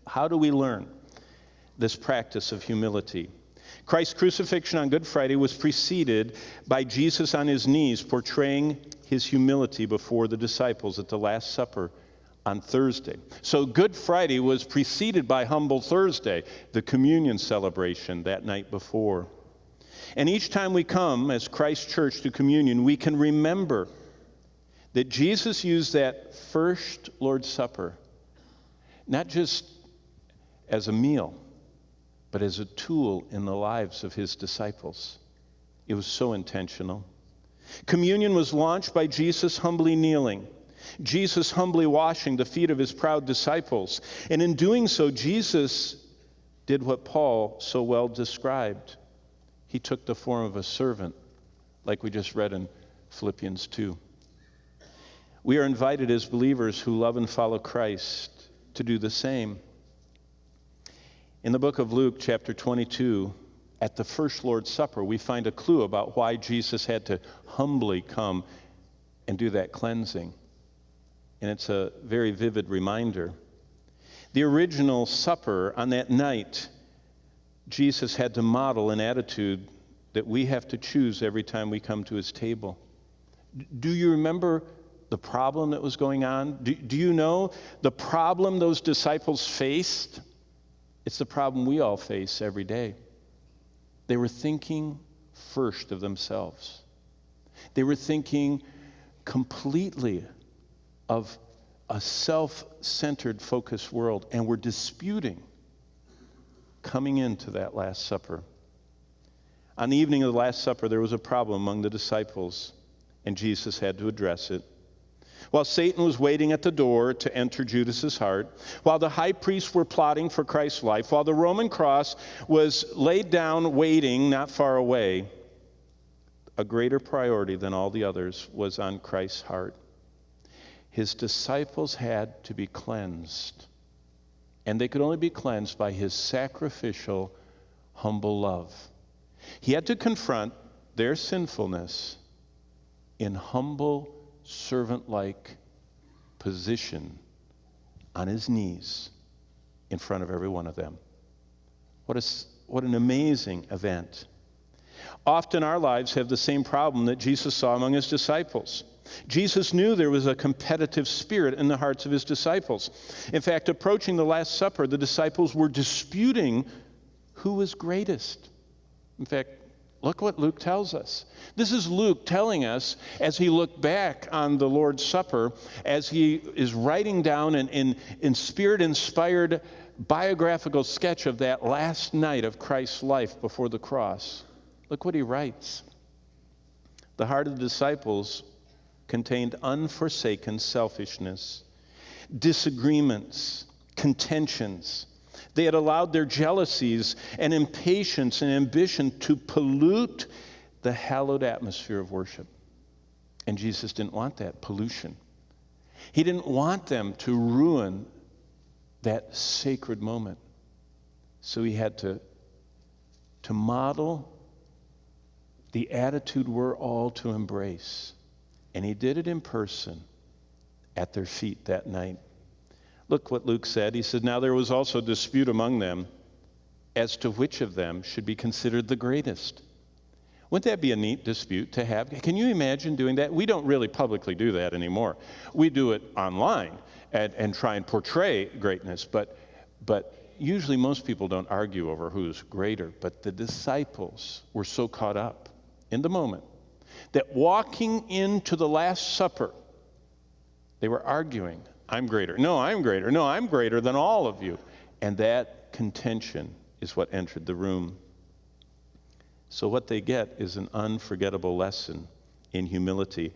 How do we learn this practice of humility? Christ's crucifixion on Good Friday was preceded by Jesus on his knees portraying his humility before the disciples at the Last Supper on Thursday. So Good Friday was preceded by Humble Thursday, the communion celebration that night before. And each time we come as Christ Church to communion, we can remember that Jesus used that first Lord's Supper not just as a meal, but as a tool in the lives of his disciples. It was so intentional. Communion was launched by Jesus humbly kneeling, Jesus humbly washing the feet of his proud disciples. And in doing so, Jesus did what Paul so well described. He took the form of a servant, like we just read in Philippians 2. We are invited as believers who love and follow Christ to do the same. In the book of Luke, chapter 22, at the first Lord's Supper, we find a clue about why Jesus had to humbly come and do that cleansing. And it's a very vivid reminder. The original supper on that night, Jesus had to model an attitude that we have to choose every time we come to his table. Do you remember the problem that was going on? Do you know the problem those disciples faced? It's the problem we all face every day. They were thinking first of themselves. They were thinking completely of a self-centered, focused world, and were disputing coming into that Last Supper. On the evening of the Last Supper, there was a problem among the disciples, and Jesus had to address it. While Satan was waiting at the door to enter Judas's heart, while the high priests were plotting for Christ's life, while the Roman cross was laid down waiting not far away, a greater priority than all the others was on Christ's heart. His disciples had to be cleansed, and they could only be cleansed by his sacrificial, humble love. He had to confront their sinfulness in humble, servant-like position on his knees in front of every one of them. What an amazing event. Often our lives have the same problem that Jesus saw among his disciples. Jesus knew there was a competitive spirit in the hearts of his disciples. In fact, approaching the Last Supper, the disciples were disputing who was greatest. In fact, look what Luke tells us. This is Luke telling us as he looked back on the Lord's Supper, as he is writing down an Spirit-inspired biographical sketch of that last night of Christ's life before the cross. Look what he writes. The heart of the disciples contained unforsaken selfishness, disagreements, contentions. They had allowed their jealousies and impatience and ambition to pollute the hallowed atmosphere of worship. And Jesus didn't want that pollution. He didn't want them to ruin that sacred moment. So he had to model the attitude we're all to embrace. And he did it in person at their feet that night. Look what Luke said. He said, now there was also dispute among them as to which of them should be considered the greatest. Wouldn't that be a neat dispute to have? Can you imagine doing that? We don't really publicly do that anymore. We do it online and try and portray greatness, but usually most people don't argue over who's greater. But the disciples were so caught up in the moment that walking into the Last Supper, they were arguing, I'm greater. No, I'm greater. No, I'm greater than all of you. And that contention is what entered the room. So what they get is an unforgettable lesson in humility.